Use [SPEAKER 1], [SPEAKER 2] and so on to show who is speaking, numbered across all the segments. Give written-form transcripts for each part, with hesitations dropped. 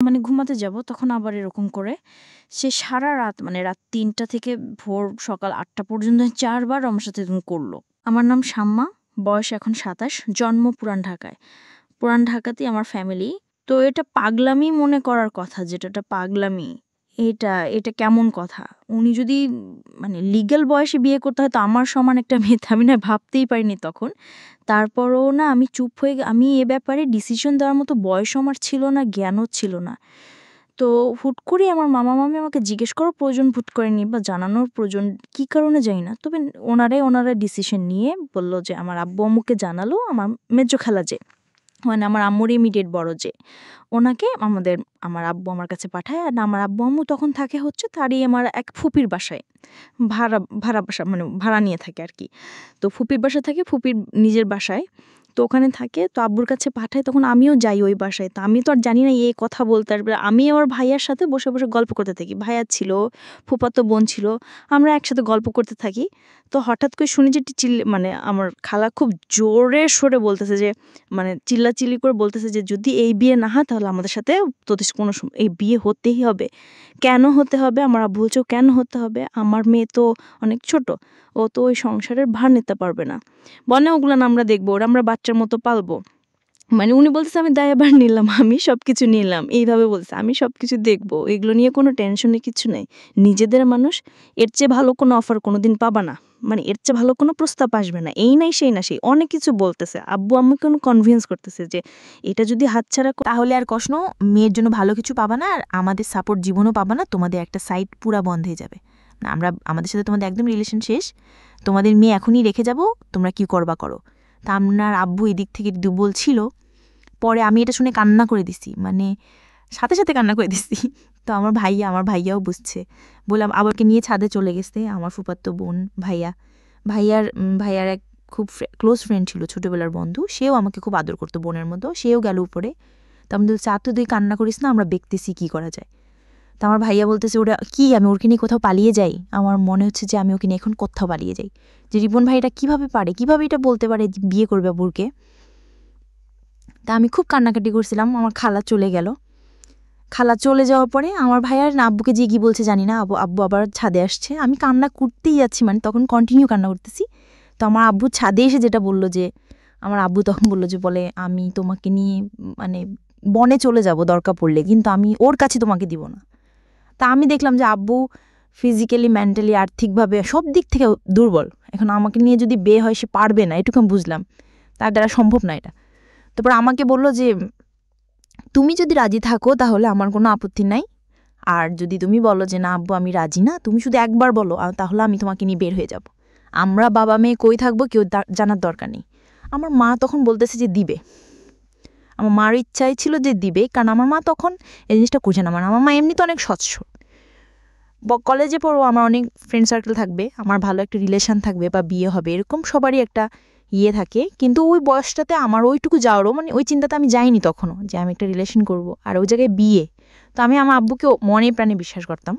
[SPEAKER 1] মানে ঘুমাতে যাব তখন আবার এরকম করে সে সারা রাত মানে রাত ৩টা থেকে ভোর সকাল ৮টা পর্যন্ত ৪ বার আমার সাথে এরকম করলো। আমার নাম শাম্মা, বয়স এখন ২৭, জন্ম পুরান ঢাকায়। পুরান ঢাকাতেই আমার ফ্যামিলি। তো এটা পাগলামি মনে করার কথা, যেটা পাগলামি, এটা কেমন কথা? উনি যদি মানে লিগ্যাল বয়সে বিয়ে করতে হয় তো আমার সমান একটা মেয়ে আমি না ভাবতেই পারিনি তখন। তারপরও না আমি চুপ হয়ে আমি এ ব্যাপারে ডিসিশন দেওয়ার মতো বয়সও আমার ছিল না, জ্ঞানও ছিল না। তো হুট করে আমার মামা-মামী আমাকে জিজ্ঞেস করার প্রয়োজন বোধ করেনি বা জানানোর প্রয়োজন কী কারণে জানি না। তবে ওনারা ডিসিশন নিয়ে বলল যে আমার আব্বু-আম্মুকে জানালো, আমার মেজো খালা যে, মানে আমার আম্মুর ইমিডিয়েট বড় যে, ওনাকে আমার আব্বু আমার কাছে পাঠায়। আর আমার আব্বু-আম্মু তখন থাকে হচ্ছে তারই আমার এক ফুপির বাসায়। ভাড়া বাসা মানে ভাড়া নিয়ে থাকে আরকি। তো ফুপির বাসায় থাকে, ফুপির নিজের বাসায়। তো ওখানে থাকে। তো আব্বুর কাছে পাঠায়, তখন আমিও যাই ওই বাসায়। তো আমি তো আর জানি না এ কথা বলতে আসবে। আমি আমার ভাইয়ার সাথে বসে, বসে গল্প করতে থাকি। ভাইয়া ছিল, ফুফাতো বোন ছিল। আমরা একসাথে গল্প করতে থাকি। তো হঠাৎ করে শুনি যে মানে আমার খালা খুব জোরে সরে বলতেছে যে, মানে চিল্লাচিল্লি করে বলতেছে যে, "যদি এই বিয়ে না হয় তাহলে আমাদের সাথে তোদের কোনো এই বিয়ে হতেই হবে।" কেন হতে হবে? আমার আব্বু বলছে, "কেন হতে হবে? আমার মেয়ে তো অনেক ছোট। ও তো ওই সংসারের ভার নিতে পারবে না। বলে ওগুলো না আমরা দেখবো, ওরা আমরা বাচ্চার মতো পালবো।" মানে উনি বলতেছে আমি দায়ভার নিলাম, আমি সবকিছু নিলাম। এইভাবে বলছে, "আমি সবকিছু দেখবো। এগুলো নিয়ে কোনো টেনশনের কিছু নেই। নিজেদের মানুষ, এর চেয়ে ভালো কোনো অফার কোনোদিন পাবা না। মানে এর চেয়ে ভালো কোনো প্রস্তাব আসবে না। এই নাই সেই না সেই।" অনেক কিছু বলতেছে। আব্বু আম্মুকে কনভিন্স করতেছে যে এটা যদি হাতছাড়া
[SPEAKER 2] তাহলে আর কখনো মেয়ের জন্য ভালো কিছু পাবা না, আর আমাদের সাপোর্ট জীবনও পাবা না, তোমাদের একটা সাইড পুরা বন্ধ হয়ে যাবে। না, আমাদের সাথে তোমাদের একদম রিলেশন শেষ, তোমাদের মেয়ে এখনই রেখে যাব, তোমরা কি করবা করো। তা আপনার আব্বু এদিক থেকে দুর্বল ছিল। পরে আমি এটা শুনে কান্না করে দিছি, মানে সাথে সাথে কান্না করে দিছি। তো আমার ভাইয়াও বুঝছে। বললাম, আবারকে নিয়ে ছাদে চলে গেছে আমার ফুফাতো বোন ভাইয়ার এক খুব ক্লোজ ফ্রেন্ড ছিল, ছোটোবেলার বন্ধু, সেও আমাকে খুব আদর করতো বোনের মতো, সেও গেল উপরে। তো আমি বলছি, তো তুই কান্না করিস না, আমরা দেখতেছি কী করা যায়। তো আমার ভাইয়া বলতেছে, ওরা কি আমি ওরকে নিয়ে কোথাও পালিয়ে যাই? আমার মনে হচ্ছে যে আমি ওকে নিয়ে এখন কোথাও পালিয়ে যাই, যে রিপন ভাই এটা কীভাবে এটা বলতে পারে বিয়ে করবে আব্বুরকে। তা আমি খুব কান্নাকাটি করছিলাম। আমার খালা চলে গেল। খালা চলে যাওয়ার পরে আমার ভাইয়ার আব্বুকে যে কী বলছে জানি না, আব্বু আবার ছাদে আসছে। আমি কান্না করতেই যাচ্ছি, মানে তখন কন্টিনিউ কান্না করতেছি। তো আমার আব্বু ছাদে এসে যেটা বলল যে, আমার আব্বু তখন বলল যে, বলে আমি তোমাকে নিয়ে মানে বনে চলে যাব দরকার পড়লে, কিন্তু আমি ওর কাছে তোমাকে দিব না। তা আমি দেখলাম যে আব্বু ফিজিক্যালি, মেন্টালি, আর্থিকভাবে সব দিক থেকে দুর্বল। এখন আমাকে নিয়ে যদি বিয়ে হয় সে পারবে না, এটুকু আমি বুঝলাম, তার দ্বারা সম্ভব না এটা। তারপর আমাকে বলল যে, তুমি যদি রাজি থাকো তাহলে আমার কোনো আপত্তি নাই, আর যদি তুমি বলো যে না আব্বু আমি রাজি না, তুমি শুধু একবার বলো, তাহলে আমি তোমাকে নিয়ে বের হয়ে যাব। আমরা বাবা মেয়ে কই থাকবো কেউ জানার দরকার নেই। আমার মা তখন বলতেছে যে দিবে। আমার মার ইচ্ছাই ছিল যে দিবে, কারণ আমার মা তখন এই জিনিসটা করছে না। আমার মা এমনি তো অনেক স্বচ্ছ। কলেজে পড়ো, আমার অনেক ফ্রেন্ড সার্কেল থাকবে, আমার ভালো একটা রিলেশন থাকবে বা বিয়ে হবে, এরকম সবারই একটা ইয়ে থাকে। কিন্তু ওই বয়সটাতে আমার ওইটুকু যাওয়ারও মানে ওই চিন্তাতে আমি যাইনি তখনও, যে আমি একটা রিলেশন করব আর ওই জায়গায় বিয়ে। তো আমি আমার আব্বুকে মনে প্রাণে বিশ্বাস করতাম।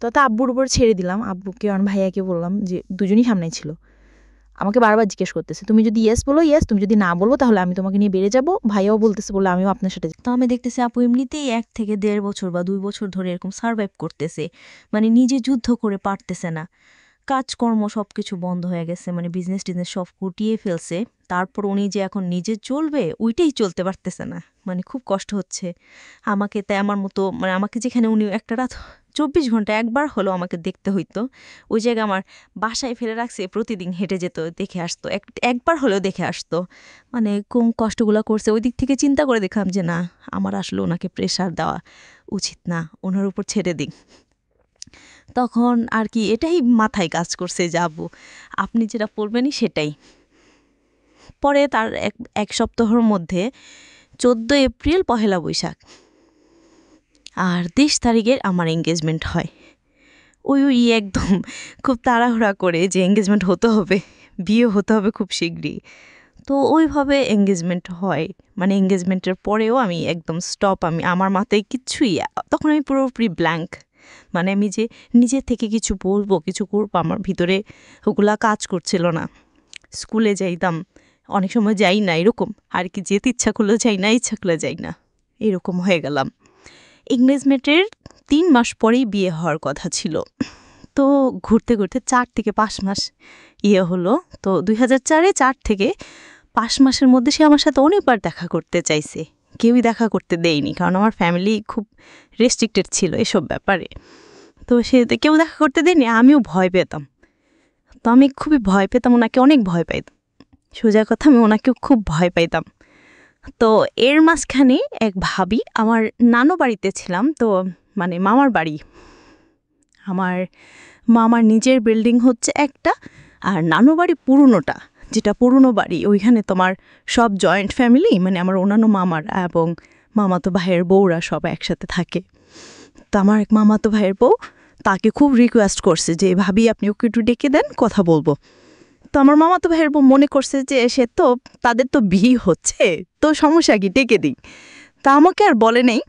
[SPEAKER 2] তো আব্বুর উপর ছেড়ে দিলাম। আব্বুকে আর ভাইয়াকে বললাম, যে দুজনই সামনে ছিল, আমাকে বারবার জিজ্ঞেস করতেছে, তুমি যদি ইয়েস বলো ইয়েস, তুমি যদি না বলো তাহলে আমি তোমাকে নিয়ে বেড়ে যাবো। ভাইয়াও বলতেছে, বলে আমিও আপনার সাথে।
[SPEAKER 1] তো আমি দেখতেছি আপু এমনিতেই ১ থেকে ১.৫ বছর বা ২ বছর ধরে এরকম সারভাইভ করতেছে। মানে নিজে যুদ্ধ করে পারতেছে না। কাজকর্ম সবকিছু বন্ধ হয়ে গেছে, মানে বিজনেস-টিজনেস সব গুটিয়ে ফেলছে। তারপর উনি যে এখন নিজে চলবে, ওইটাই চলতে পারতেছে না। মানে খুব কষ্ট হচ্ছে। আমাকে তাই আমার মতো মানে আমাকে যেখানে উনি একটা রাত ২৪ ঘন্টা একবার হলেও আমাকে দেখতে হইতো, ওই জায়গায় আমার বাসায় ফেলে রাখছে, প্রতিদিন হেঁটে যেত, দেখে আসতো, একবার হলেও দেখে আসতো। মানে কোন কষ্টগুলো করছে ওই দিক থেকে চিন্তা করে দেখলাম যে না, আমার আসলে ওনাকে প্রেশার দেওয়া উচিত না, ওনার উপর ছেড়ে দিই। তখন আর কি এটাই মাথায় কাজ করছে, যাব আপনি যেটা বলবেনই সেটাই। পরে তার এক সপ্তাহের মধ্যে ১৪ এপ্রিল পহেলা বৈশাখ আর ২৩ তারিখে আমার এঙ্গেজমেন্ট হয়। ওই একদম খুব তাড়াহুড়া করে যে এঙ্গেজমেন্ট হতে হবে, বিয়ে হতে হবে খুব শীঘ্রই। তো ওইভাবে এঙ্গেজমেন্ট হয়। মানে এঙ্গেজমেন্টের পরেও আমি একদম স্টপ, আমার মাথায় কিচ্ছুই, তখন আমি পুরোপুরি ব্ল্যাঙ্ক। মানে আমি যে নিজে থেকে কিছু বলবো, কিছু করবো, আমার ভিতরে ওগুলা কাজ করছিল না। স্কুলে যাইতাম, অনেক সময় যাই না, এরকম আর কি, যেতে ইচ্ছা করলেও যাই না, ইচ্ছা করলে যাই না, এরকম হয়ে গেলাম।
[SPEAKER 3] এঙ্গেজমেন্টের 3 মাস পরেই বিয়ে হওয়ার কথা ছিল। তো ঘুরতে ঘুরতে 4 থেকে 5 মাস হলো। তো 2004-এ 4 থেকে 5 মাসের মধ্যে সে আমার সাথে অনেকবার দেখা করতে চাইছে, কেউই দেখা করতে দেয়নি, কারণ আমার ফ্যামিলি খুব রেস্ট্রিক্টেড ছিল এসব ব্যাপারে। তো সে কেউ দেখা করতে দেয়নি, আমিও ভয় পেতাম। তো আমি খুবই ভয় পেতাম, ওনাকে অনেক ভয় পাইতাম। সোজা কথা, আমি ওনাকেও খুব ভয় পাইতাম। তো এর মাঝখানে এক ভাবি, আমার নানু বাড়িতে ছিলাম, তো মানে মামার বাড়ি, আমার মামার নিজের বিল্ডিং হচ্ছে একটা, আর নানু বাড়ি পুরনোটা, যেটা পুরনো বাড়ি, ওইখানে তোমার সব জয়েন্ট ফ্যামিলি, মানে আমার অন্যান্য মামার এবং মামাতো ভাইয়ের বউরা সব একসাথে থাকে। তো আমার এক মামাতো ভাইয়ের বউ তাকে খুব রিকোয়েস্ট করছে যে ভাবি আপনি ওকে একটু ডেকে দেন, কথা বলবো। তো আমার মামাতো ভাইয়ের বউ মনে করছে যে সে তো, তাদের তো বিয়ে হচ্ছে, তো সমস্যা কি, ডেকে দিই। তা আমাকে আর বলে নেই।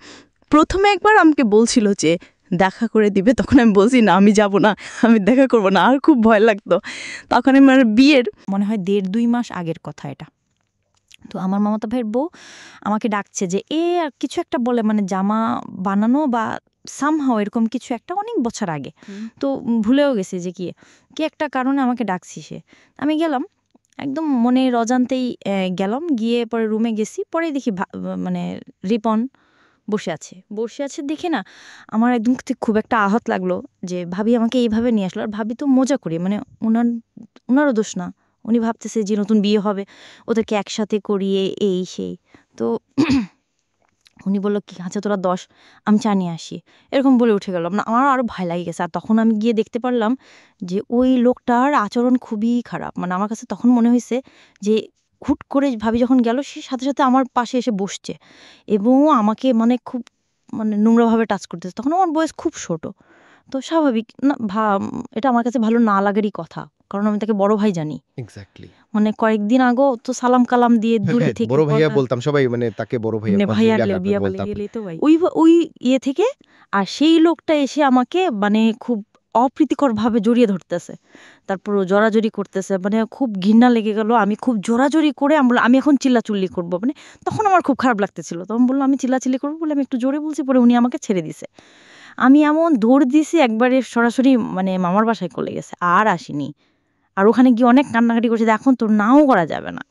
[SPEAKER 3] প্রথমে একবার আমাকে বলছিল যে দেখা করে দিবে, তখন আমি বলছি না, আমি যাব না, আমি দেখা করব না, আর খুব ভয় লাগতো। তখন আমার বিয়ের
[SPEAKER 2] মনে হয় 1.5-2 মাস আগের কথা এটা। তো আমার মামাতো ভাইয়ের বউ আমাকে ডাকছে যে আর কিছু একটা বলে, মানে জামা বানানো বা সামহাও এরকম কিছু একটা, অনেক বছর আগে। তো ভুলেও গেছে যে কি একটা কারণে আমাকে ডাকছি সে। আমি গেলাম, একদম মনের অজান্তেই গেলাম, গিয়ে পরে রুমে গেছি, পরে দেখি মানে রিপন বসে আছে দেখে না আমার একদম খুব একটা আঘাত লাগলো যে ভাবি আমাকে এইভাবে নিয়ে আসলো। আর ভাবি তো মজা করি, মানে ওনারও দোষ না, উনি ভাবতেছে যে নতুন বিয়ে হবে, ওদেরকে একসাথে করিয়ে এই সেই। তো উনি বললো কি, আচ্ছা তোরা 10, আমি চা নিয়ে আসি, এরকম বলে উঠে গেলাম না। আমার আরও ভয় লাগে গেছে। আর তখন আমি গিয়ে দেখতে পারলাম যে ওই লোকটার আচরণ খুবই খারাপ। মানে আমার কাছে তখন মনে হয়েছে যে হুট করে ভাবি যখন গেল, সে সাথে সাথে আমার পাশে এসে বসছে এবং আমাকে মানে খুব মানে নোংরাভাবে টাচ করতেছে। তখন আমার বয়স খুব ছোট, তো স্বাভাবিক না, এটা আমার কাছে ভালো না লাগারই কথা, কারণ আমি তাকে বড় ভাই জানি।
[SPEAKER 4] এক্স্যাক্টলি,
[SPEAKER 2] মানে কয়েকদিন আগেও তো সালাম কালাম দিয়ে দূরে থেকে
[SPEAKER 4] বড় ভাইয়া বলতাম সবাই, মানে তাকে বড় ভাইয়া
[SPEAKER 2] ভাইয়ার বিয়া বলে গেলেই তো ভাই, ওই থেকে। আর সেই লোকটা এসে আমাকে মানে খুব অপ্রীতিকর ভাবে জড়িয়ে ধরতেছে, তারপর জোরাজুরি করতেছে, মানে খুব ঘৃণা লেগে গেল। আমি খুব জোরাজুরি করে আমি এখন চিল্লাচিল্লি করবো, মানে তখন আমার খুব খারাপ লাগতেছিল। তখন বললাম আমি চিল্লাচিল্লি করবো বলে আমি একটু জোরে বলছি, পরে উনি আমাকে ছেড়ে দিছে। আমি এমন দৌড় দিয়েছি একবারে সরাসরি মানে মামার বাসায় চলে গেছে, আর আসিনি। আর ওখানে গিয়ে অনেক কান্নাকাটি করছে, এখন তো নাও করা যাবে না।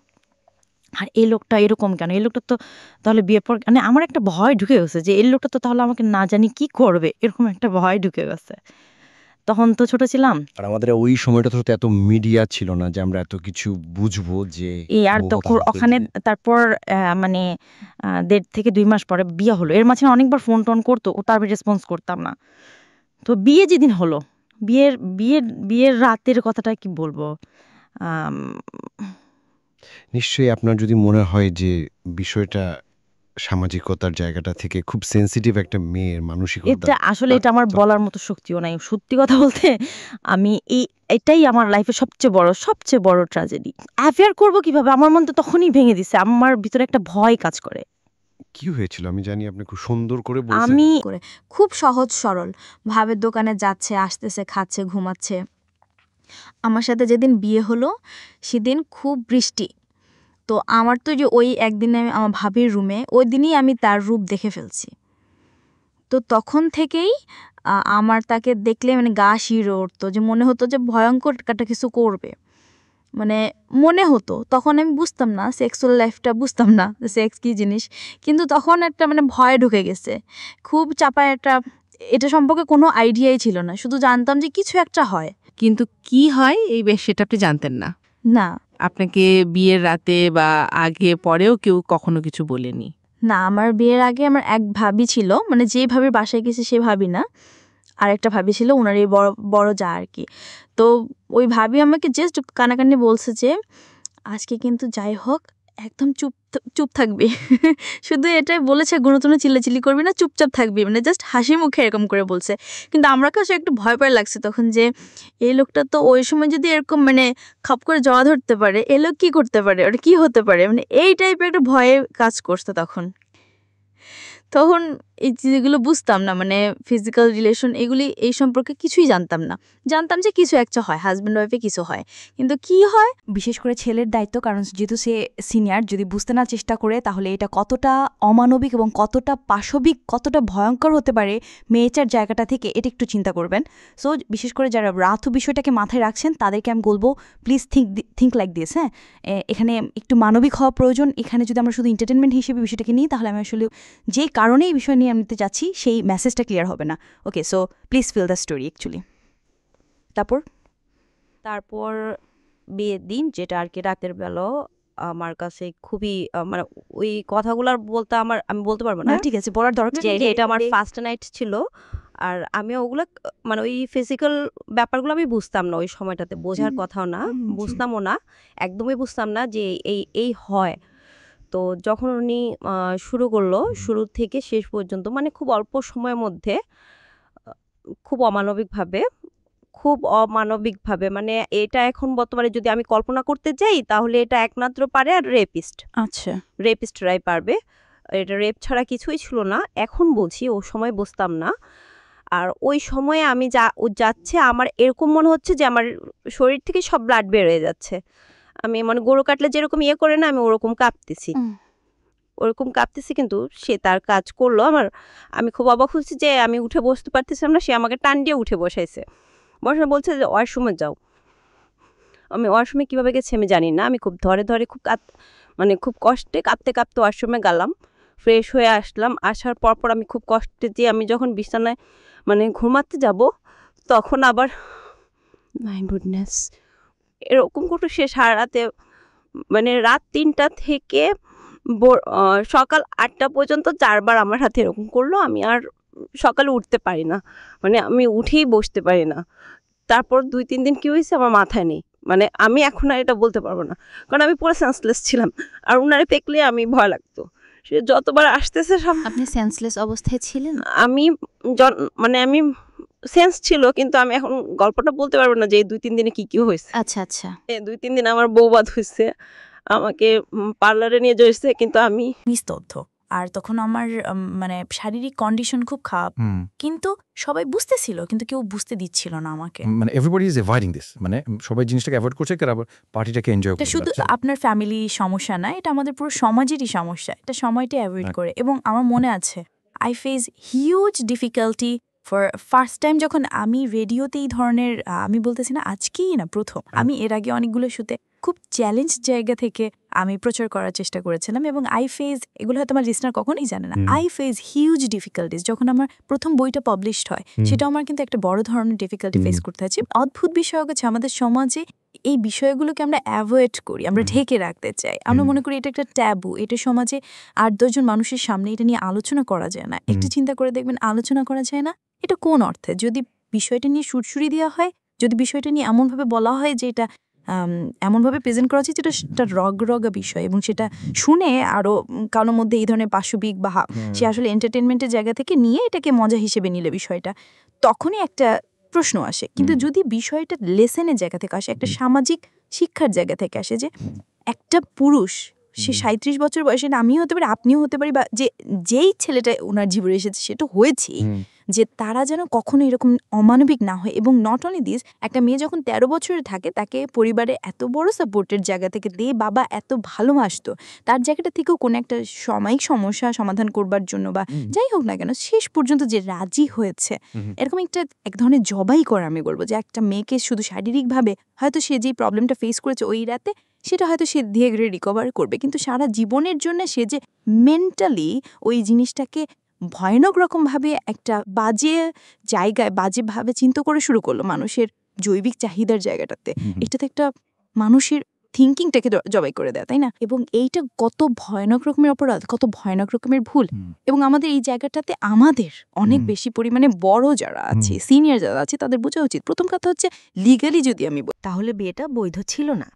[SPEAKER 2] আর এই লোকটা এরকম কেন, এই লোকটা তো তাহলে বিয়ের পর, মানে আমার একটা ভয় ঢুকে গেছে যে এই লোকটা তো তাহলে আমাকে না জানি কি করবে, এরকম একটা ভয় ঢুকে গেছে। তখন তো ছোট ছিলাম।
[SPEAKER 4] আর আমাদের ওই সময়টা তো এত মিডিয়া ছিল না যে আমরা এত কিছু বুঝবো যে
[SPEAKER 2] আর তখন ওখানে তারপর মানে 1.5 থেকে 2 মাস পরে বিয়ে হলো। এর মাঝে অনেকবার ফোন টোন করতো, ও তার রেসপন্স করতাম না। তো বিয়ে যেদিন হলো, বিয়ের রাতের কথাটা কি বলবো,
[SPEAKER 4] নিশ্চয়ই আপনার যদি মনে হয় যে বিষয়টা সামাজিকতার জায়গাটা থেকে খুব সেনসিটিভ একটা মেয়ের মানসিকতা,
[SPEAKER 2] এটা আসলে এটা আমার বলার মতো শক্তিও নাই। সত্যি কথা বলতে আমি এটাই আমার লাইফে সবচেয়ে বড় ট্র্যাজেডি। অ্যাফেয়ার করবো কিভাবে, আমার মন তো তখনই ভেঙে দিছে। আমার ভিতরে একটা ভয় কাজ করে।
[SPEAKER 4] কি হয়েছিল আমি জানি, আপনি খুব সুন্দর করে বলছেন।
[SPEAKER 2] আমি
[SPEAKER 1] খুব সহজ সরল, ভাবের দোকানে যাচ্ছে, আসতেছে, খাচ্ছে, ঘুমাচ্ছে। আমার সাথে যেদিন বিয়ে হলো সেদিন খুব বৃষ্টি। তো আমার তো যে ওই একদিনে আমার ভাবির রুমে, ওই দিনই আমি তার রূপ দেখে ফেলছি। তো তখন থেকেই আমার তাকে দেখলে মানে গা শিউরে উঠতো, যে মনে হতো যে ভয়ঙ্কর একটা কিছু করবে, মানে মনে হতো। তখন আমি বুঝতাম না, সেক্সুয়াল লাইফটা বুঝতাম না, সেক্স কী জিনিস। কিন্তু তখন একটা মানে ভয় ঢুকে গেছে, খুব চাপায় একটা, এটা সম্পর্কে কোনো আইডিয়াই ছিল না, শুধু জানতাম যে কিছু একটা হয়।
[SPEAKER 5] কিন্তু কি হয় এই বেশ সেটা আপনি জানতেন না?
[SPEAKER 1] না,
[SPEAKER 5] আপনাকে বিয়ের রাতে বা আগে পরেও কেউ কখনো কিছু বলেনি?
[SPEAKER 1] না, আমার বিয়ের আগে আমার এক ভাবি ছিল, মানে যে ভাবির বাসায় গেছে সে ভাবি না, আর একটা ভাবি ছিল, ওনার এই বড় যা আর কি। তো ওই ভাবি আমাকে জাস্ট কানাকানি বলছে যে আজকে কিন্তু যাই হোক একদম চুপ থাকবি। শুধু এটাই বলেছে, গুণতনে চিল্লাচিল্লি করবি না, চুপচাপ থাকবি, মানে জাস্ট হাসি মুখে এরকম করে বলছে। কিন্তু আমার কাছে একটু ভয় পায় লাগছে তখন, যে এই লোকটা তো ওই সময় যদি এরকম মানে খাপ করে জড়া ধরতে পারে, এ লোক কী করতে পারে, ওটা কী হতে পারে, মানে এই টাইপের একটা ভয়ে কাজ করছে তখন। এই যেগুলো বুঝতাম না, মানে ফিজিক্যাল রিলেশন এগুলি, এই সম্পর্কে কিছুই জানতাম না। জানতাম যে কিছু একটা হয়, হাজব্যান্ড ওয়াইফে কিছু হয়, কিন্তু কি হয়
[SPEAKER 2] বিশেষ করে ছেলের দায়িত্ব, কারণ যেহেতু সে সিনিয়র, যদি বুঝতে না চেষ্টা করে তাহলে এটা কতটা অমানবিক এবং কতটা পাশবিক, কতটা ভয়ঙ্কর হতে পারে মেয়েটার জায়গাটা থেকে, এটা একটু চিন্তা করবেন। সো বিশেষ করে যারা রাথু বিষয়টাকে মাথায় রাখছেন তাদেরকে আমি বলবো প্লিজ থিঙ্ক লাইক দিস। হ্যাঁ, এখানে একটু মানবিক হওয়া প্রয়োজন। এখানে যদি আমরা শুধু এন্টারটেনমেন্ট হিসেবে বিষয়টাকে নিই তাহলে আমি আসলে যে কারণে এই বিষয় নিয়ে আমি নিতে যাচ্ছি সেই মেসেজটা ক্লিয়ার হবে না। Okay, so please feel the story actually.
[SPEAKER 6] তারপর বিয়ের দিন, যেটা আর কি রাতের বেলা, আমার কাছে খুবই মানে ওই কথাগুলার বলতে আমি বলতে পারবো না,
[SPEAKER 2] ঠিক আছে, বলার দরকার
[SPEAKER 6] যে
[SPEAKER 2] নেই।
[SPEAKER 6] এটা আমার ফার্স্ট নাইট ছিল। আর আমি ওগুলো মানে ওই ফিজিক্যাল ব্যাপারগুলো আমি বুঝতাম না ওই সময়টাতে, বোঝার কথাও না, বুঝতামও না, একদমই বুঝতাম না যে এই হয়। তো যখন উনি শুরু করলো, শুরু থেকে শেষ পর্যন্ত মানে খুব অল্প সময়ের মধ্যে খুব অমানবিকভাবে মানে এটা এখন বর্তমানে যদি আমি কল্পনা করতে যাই তাহলে এটা একমাত্র পারে আর
[SPEAKER 1] আচ্ছা,
[SPEAKER 6] রেপিস্টরাই পারবে। এটা রেপ ছাড়া কিছুই ছিল না, এখন বলছি, ও সময় বুঝতাম না। আর ওই সময়ে আমি ও যাচ্ছে, আমার এরকম মনে হচ্ছে যে আমার শরীর থেকে সব ব্লাড বের হয়ে যাচ্ছে। আমি মানে গরু কাটলে যেরকম ইয়ে করে না, আমি ওরকম কাঁপতেছি, কিন্তু সে তার কাজ করলো। আমি খুব অবাক হচ্ছি যে আমি উঠে বসতে পারতেছিলাম না, সে আমাকে টান দিয়ে উঠে বসাইছে, বলছে যে ওয়াশরুমে যাও। আমি ওয়াশরুমে কীভাবে গেছি আমি জানি না, আমি খুব ধরে খুব কষ্টে কাঁপতে ওয়াশরুমে গেলাম, ফ্রেশ হয়ে আসলাম। আসার পর আমি খুব কষ্টে যে আমি যখন বিছানায় মানে ঘুমাতে যাব তখন আবার মাই গুডনেস, এরকম করে সে সারা রাতে মানে রাত 3টা থেকে সকাল 8টা পর্যন্ত 4বার আমার হাতে এরকম করলো। আমি আর সকালে উঠতে পারি না, মানে আমি উঠেই বসতে পারি না। তারপর 2-3 দিন কী হয়েছে আমার মাথায় নেই, মানে আমি এখন আর এটা বলতে পারবো না, কারণ আমি পুরো সেন্সলেস ছিলাম। আর উনারে দেখলে আমি ভয় লাগতো, সে যতবার আসতেছে সব।
[SPEAKER 1] আপনি সেন্সলেস অবস্থায় ছিলেন?
[SPEAKER 6] আমি আমি সেন্স ছিল, কিন্তু আমি এখন গল্পটা বলতে পারবো না যে এই 2-3 দিনে কি হয়েছে।
[SPEAKER 1] আচ্ছা,
[SPEAKER 6] এই 2-3 দিন আমার বউবাদ হয়েছে, আমাকে পার্লারে নিয়ে যাইছে, কিন্তু আমি
[SPEAKER 2] তথ্য। আর তখন আমার মানে শারীরিক কন্ডিশন খুব খারাপ, কিন্তু সবাই বুঝতেছিল, কিন্তু কেউ বুঝতে দিচ্ছিল না আমাকে।
[SPEAKER 7] মানে এভরিবডি ইজ অ্যাভয়েডিং দিস, মানে সবাই জিনিসটাকে অ্যাভয়েড করছে, কারণ আবার পার্টিটাকে এনজয়
[SPEAKER 2] এটা
[SPEAKER 7] করছে।
[SPEAKER 2] শুধু আপনার ফ্যামিলি সমস্যা না, এটা আমাদের পুরো সমাজেরই সমস্যা। এটা সময়টা অ্যাভয়েড করে। এবং আমার মনে আছে I face huge difficulty for first time যখন আমি রেডিওতে এই ধরনের, আমি বলতেছি না আজকেই না, প্রথম। আমি এর আগে অনেকগুলো শুতে খুব চ্যালেঞ্জ জায়গা থেকে আমি প্রচার করার চেষ্টা করেছিলাম, এবং আই ফেস, এগুলো হয়তো আমার লিসনার কখনোই জানে না, আই ফেস হিউজ ডিফিকাল্টিস। যখন আমার প্রথম বইটা পাবলিশড হয় সেটা আমার কিন্তু একটা বড় ধরনের ডিফিকাল্টি ফেস করতে হচ্ছে। অদ্ভুত বিষয় হচ্ছে আমাদের সমাজে এই বিষয়গুলোকে আমরা অ্যাভয়েড করি, আমরা ঢেকে রাখতে চাই, আমরা মনে করি এটা একটা ট্যাবু, এটা সমাজে 8-10 জন মানুষের সামনে এটা নিয়ে আলোচনা করা যায় না। একটু চিন্তা করে দেখবেন, আলোচনা করা যায় না এটা কোন অর্থে? যদি বিষয়টা নিয়ে সুরসুরি দেওয়া হয়, যদি বিষয়টা নিয়ে এমনভাবে বলা হয় যে এটা এমনভাবে প্রেজেন্ট করা উচিত যেটা সেটা রগরগা বিষয়, এবং সেটা শুনে আরও কারোর মধ্যে এই ধরনের পাশবিক বা সে আসলে এন্টারটেনমেন্টের জায়গা থেকে নিয়ে এটাকে মজা হিসেবে নিলে বিষয়টা, তখনই একটা প্রশ্ন আসে। কিন্তু যদি বিষয়টা লেসেনের জায়গা থেকে আসে, একটা সামাজিক শিক্ষার জায়গা থেকে আসে, যে একটা পুরুষ সে 37 বছর বয়সে, আমিও হতে পারি, আপনিও হতে পারি, বা যেই ছেলেটা ওনার জীবনে এসেছে সেটা হয়েছেই, যে তারা যেন কখনো এরকম অমানবিক না হয়। এবং নট অনলি দিস, একটা মেয়ে যখন 13 বছরে থাকে তাকে পরিবারে এত বড় সাপোর্টের জায়গা থেকে বাবা এত ভালোবাসতো, তার জায়গাটা থেকেও কোনো একটা সাময়িক সমস্যা সমাধান করবার জন্য বা যাই হোক না কেন শেষ পর্যন্ত যে রাজি হয়েছে, এরকম এক ধরনের জবাই করা, আমি বলবো যে একটা মেয়েকে শুধু শারীরিকভাবে হয়তো সে যেই প্রবলেমটা ফেস করেছে ওই রাতে, সেটা হয়তো সে ধীরে ধীরে রিকভার করবে, কিন্তু সারা জীবনের জন্য সে যে মেন্টালি ওই জিনিসটাকে ভয়ানক রকমভাবে একটা বাজে জায়গায় বাজেভাবে চিন্তা করে শুরু করলো মানুষের জৈবিক চাহিদার জায়গাটাতে, এটাতে একটা মানুষের থিঙ্কিংটাকে জবাই করে দেয়, তাই না? এবং এইটা কত ভয়ানক রকমের অপরাধ, কত ভয়ানক রকমের ভুল। এবং আমাদের এই জায়গাটাতে আমাদের অনেক বেশি পরিমাণে বড় যারা আছে, সিনিয়র যারা আছে, তাদের বোঝা উচিত। প্রথম কথা হচ্ছে লিগালি যদি আমি
[SPEAKER 8] তাহলে বিয়েটা বৈধ ছিল না,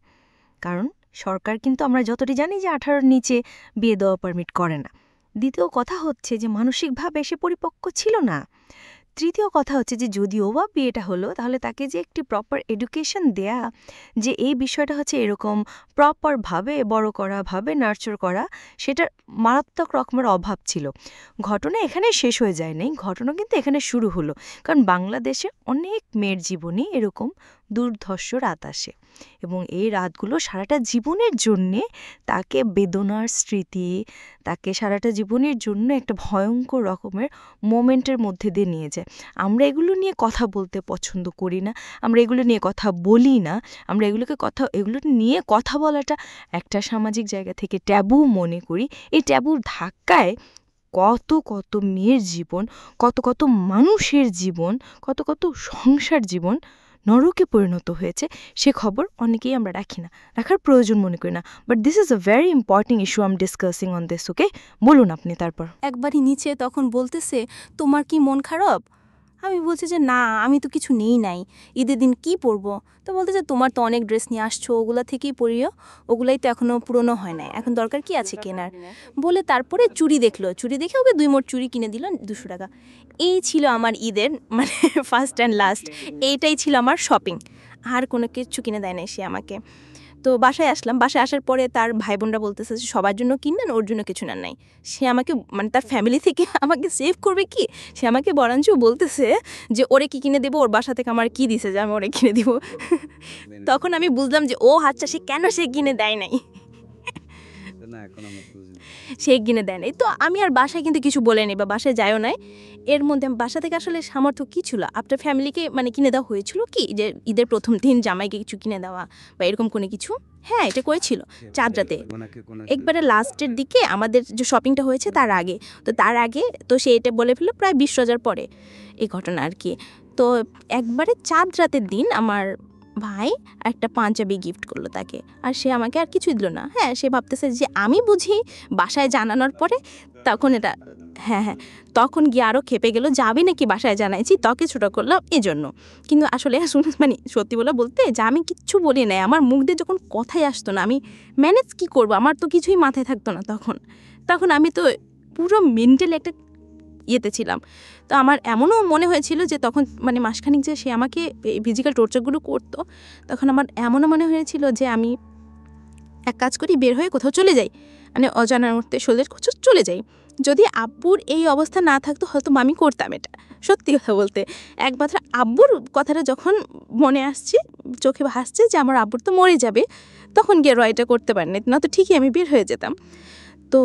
[SPEAKER 8] কারণ সরকার কিন্তু আমরা যতটি জানি যে 18-র নিচে বিয়ে দেওয়া পারমিট করে না। দ্বিতীয় কথা হচ্ছে যে মানসিকভাবে সে পরিপক্ক ছিল না, তৃতীয় কথা হচ্ছে যে যদিও বা বিয়েটা হলো তাহলে তাকে যে একটি প্রপার এডুকেশন দেয়া, যে এই বিষয়টা হচ্ছে এরকম প্রপারভাবে বড় করা, ভাবে নার্চার করা, সেটার মারাত্মক রকমের অভাব ছিল। ঘটনা এখানে শেষ হয়ে যায় নাই, ঘটনা কিন্তু এখানে শুরু হলো। কারণ বাংলাদেশে অনেক মেয়ের জীবনে এরকম দুর্ধর্ষ রাত আসে এবং এই রাতগুলো সারাটা জীবনের জন্যে তাকে বেদনার স্মৃতি, তাকে সারাটা জীবনের জন্য একটা ভয়ঙ্কর রকমের মোমেন্টের মধ্যে দিয়ে নিয়ে যায়। আমরা এগুলো নিয়ে কথা বলতে পছন্দ করি না, আমরা এগুলো নিয়ে কথা বলি না, আমরা এগুলো নিয়ে কথা বলাটা একটা সামাজিক জায়গা থেকে ট্যাবু মনে করি। এই ট্যাবুর ধাক্কায় কত কত মেয়ের জীবন, কত কত মানুষের জীবন, কত কত সংসার জীবন নরকে পরিণত হয়েছে, সে খবর অনেকেই আমরা রাখি না, রাখার প্রয়োজন মনে করি না। But this is a very important issue, I am discussing on this. Okay, বলুন আপনি তারপর।
[SPEAKER 9] একবারই নিচে তখন বলতেছে, তোমার কি মন খারাপ? আমি বলছি যে না, আমি তো কিছু নেই নাই, ঈদের দিন কি পরবো? তো বলতেছে তোমার তো অনেক ড্রেস নিয়ে আসছো, ওগুলা থেকেই পরিও, ওগুলাই তো এখনো পুরনো হয় নাই, এখন দরকার কি আছে কেনার? বলে তারপরে চুড়ি দেখলো, চুড়ি দেখে ওকে 2 মোট চুড়ি কিনে দিল 200 টাকা। এই ছিল আমার ঈদের মানে ফার্স্ট অ্যান্ড লাস্ট, এইটাই ছিল আমার শপিং, আর কোনো কিছু কিনে দেয় নাই সে আমাকে। তো বাসায় আসলাম, বাসায় আসার পরে তার ভাই বোনরা বলতেছে যে সবার জন্য কিনলেন, ওর জন্য কিছু নেন নাই। সে আমাকে মানে তার ফ্যামিলি থেকে আমাকে সেভ করবে কি, সে আমাকে বরঞ্চ বলতেছে যে ওরে কি কিনে দেবো, ওর বাসা থেকে আমার কি দিছে যে আমি ওরে কিনে দিব। তখন আমি বুঝলাম যে ও আচ্ছা, সে কিনে দেয় নাই, সে কিনে দেয় নাই। তো আমি আর বাসায় কিন্তু কিছু বলে নি বা বাসায় যায়ও নাই। এর মধ্যে বাসা থেকে আসলে সামর্থ্য কী ছিল, আপনার ফ্যামিলিকে মানে কিনে দেওয়া হয়েছিল কি যে ঈদের প্রথম দিন জামাইকে কিছু কিনে দেওয়া বা এরকম কোনো কিছু? হ্যাঁ, এটা করেছিল চাঁদ রাতে, একবারে লাস্টের দিকে আমাদের যে শপিংটা হয়েছে তার আগে। তো তার আগে তো সে এটা বলে ফেললো প্রায় 20,000 পরে এই ঘটনা আর কি। তো একবারে চাঁদ রাতের দিন আমার ভাই একটা পাঞ্জাবি গিফট করলো তাকে, আর সে আমাকে আর কিছুই দিল না। হ্যাঁ, সে ভাবতেছে যে আমি বুঝি বাসায় জানানোর পরে তখন এটা, হ্যাঁ, তখন গিয়ে আরও খেপে গেল, যাবি নাকি বাসায় জানাইছি, তোকে ছোটো করলাম এজন্য। কিন্তু আসলে মানে সত্যি বলতে যে আমি কিচ্ছু বলি নাই, আমার মুখ দিয়ে যখন কথাই আসতো না, আমি ম্যানেজ কি করব, আমার তো কিছুই মাথায় থাকতো না তখন আমি তো পুরো মেন্টালি একটা ইয়েতে ছিলাম। তো আমার এমনও মনে হয়েছিল যে তখন মানে মাসখানিক যে সে আমাকে ফিজিক্যাল টর্চারগুলো করতো, তখন আমার এমনও মনে হয়েছিল যে আমি এক কাজ করি, বের হয়ে কোথাও চলে যাই, মানে অজানার মধ্যে সোলের কোথাও চলে যাই। যদি আব্বুর এই অবস্থা না থাকতো হয়তো আমি করতাম এটা, সত্যি কথা বলতে। একমাত্র আব্বুর কথাটা যখন মনে আসছে, চোখে ভাসছে যে আমার আব্বুর তো মরে যাবে, তখন গিয়ে এটা করতে পারিনি, না তো ঠিকই আমি বের হয়ে যেতাম। তো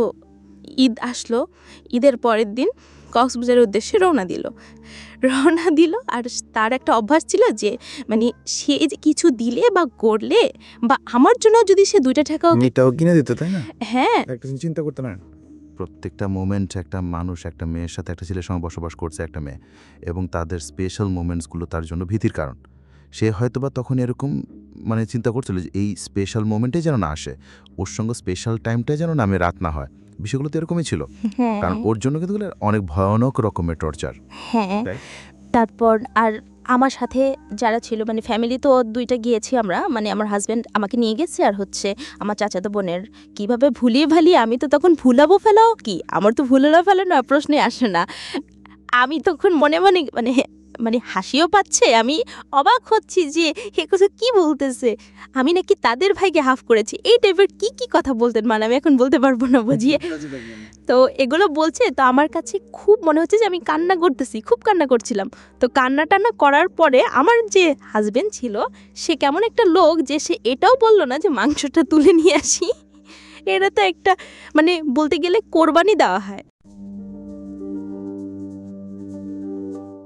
[SPEAKER 9] ঈদ আসলো, ঈদের পরের দিন কক্সবাজারের উদ্দেশ্যে রওনা দিল। আর তার একটা অভ্যাস ছিল যে মানে সে যে কিছু দিলে বা করলে বা আমার জন্য যদি সে 2টা টাকাও
[SPEAKER 7] কিনে দিত, তাই না?
[SPEAKER 9] হ্যাঁ,
[SPEAKER 7] একটা চিন্তা করতে না,
[SPEAKER 10] প্রত্যেকটা মোমেন্ট একটা মানুষ একটা মেয়ের সাথে একটা ছেলের সঙ্গে বসবাস করছে একটা মেয়ে, এবং তাদের স্পেশাল মোমেন্টসগুলো তার জন্য ভীতির কারণ। সে হয়তোবা তখন এরকম মানে চিন্তা করছিল যে এই স্পেশাল মোমেন্টে যেন না আসে, ওর সঙ্গে স্পেশাল টাইমটাই যেন নামে রাত না হয়। বিষয়গুলো তো এরকমই ছিল, কারণ ওর জন্য কিন্তু অনেক ভয়ানক রকমের টর্চার।
[SPEAKER 9] হ্যাঁ, তারপর আর আমার সাথে যারা ছিল মানে ফ্যামিলি তো 2টা গিয়েছি আমরা, মানে আমার হাজব্যান্ড আমাকে নিয়ে গেছে, আর হচ্ছে আমার চাচাতো বোনের। কীভাবে ভুলিয়ে ভালিয়ে, আমি তো তখন ফেলাও কি, আমার তো ফেলানো প্রশ্নে আসে না। আমি তখন মনে মানে হাসিও পাচ্ছে, আমি অবাক হচ্ছি যে হে কিছু কী বলতেছে, আমি নাকি তাদের ভাইকে হাফ করেছি, এই টাইপের কি কথা বলতেন, মানে আমি এখন বলতে পারবো না বুঝিয়ে। তো এগুলো বলছে, তো আমার কাছে খুব মনে হচ্ছে যে আমি কান্না করতেছি, খুব কান্না করছিলাম। তো কান্না করার পরে আমার যে হাজবেন্ড ছিল সে কেমন একটা লোক যে সে এটাও বললো না যে মাংসটা তুলে নিয়ে আসি, এটা তো একটা মানে বলতে গেলে কোরবানি দেওয়া হয়।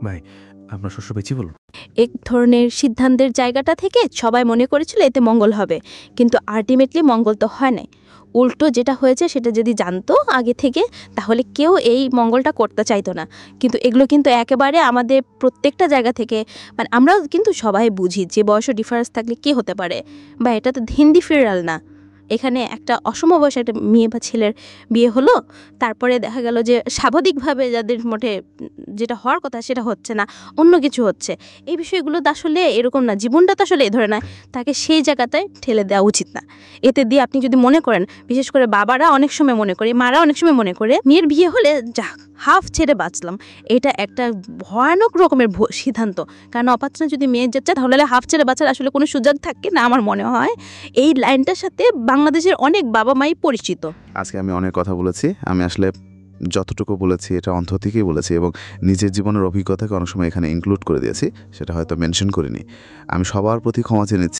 [SPEAKER 7] ভাই আপনার শ্বশুর বেঁচে বলুন।
[SPEAKER 9] এক ধরনের সিদ্ধান্তের জায়গাটা থেকে সবাই মনে করেছিল এতে মঙ্গল হবে, কিন্তু আলটিমেটলি মঙ্গল তো হয় নাই। উল্টো যেটা হয়েছে সেটা যদি জানতো আগে থেকে তাহলে কেউ এই মঙ্গলটা করতে চাইতো না। কিন্তু এগুলো কিন্তু একেবারে আমাদের প্রত্যেকটা জায়গা থেকে মানে আমরাও কিন্তু সবাই বুঝি যে বয়সের ডিফারেন্স থাকলে কী হতে পারে, বা এটা তো হিন্দি ফিরাল না। এখানে একটা অসম বয়সে একটা মেয়ে বা ছেলের বিয়ে হলো, তারপরে দেখা গেল যে স্বাভাবিকভাবে যাদের মোটে যেটা হওয়ার কথা সেটা হচ্ছে না, অন্য কিছু হচ্ছে। এই বিষয়গুলো তো আসলে এরকম না, জীবনটা তো আসলে এ ধরে না, তাকে সেই জায়গাটায় ঠেলে দেওয়া উচিত না। এতে দিয়ে আপনি যদি মনে করেন, বিশেষ করে বাবারা অনেক সময় মনে করে, মারা অনেক সময় মনে করে মেয়ের বিয়ে হলে যাক হাফ ছেড়ে বাঁচলাম। এটা একটা ভয়ানক রকমের সিদ্ধান্ত, কারণ অপাত্রা যদি মেয়ে যাচ্ছে তাহলে হাফ ছেড়ে বাঁচার আসলে কোনো সুযোগ থাকে না আমার মনে হয়। এই লাইনটার সাথে বাংলাদেশের অনেক বাবা মাই পরিচিত।
[SPEAKER 11] আজকে আমি অনেক কথা বলেছি, আমি আসলে যতটুকু বলেছি এটা অন্তর থেকেই বলেছি এবং নিজের জীবনের অভিজ্ঞতাকে অনেক সময় এখানে ইনক্লুড করে দিয়েছি, সেটা হয়তো মেনশন করিনি। আমি সবার প্রতি ক্ষমা চেয়ে নিচ্ছি।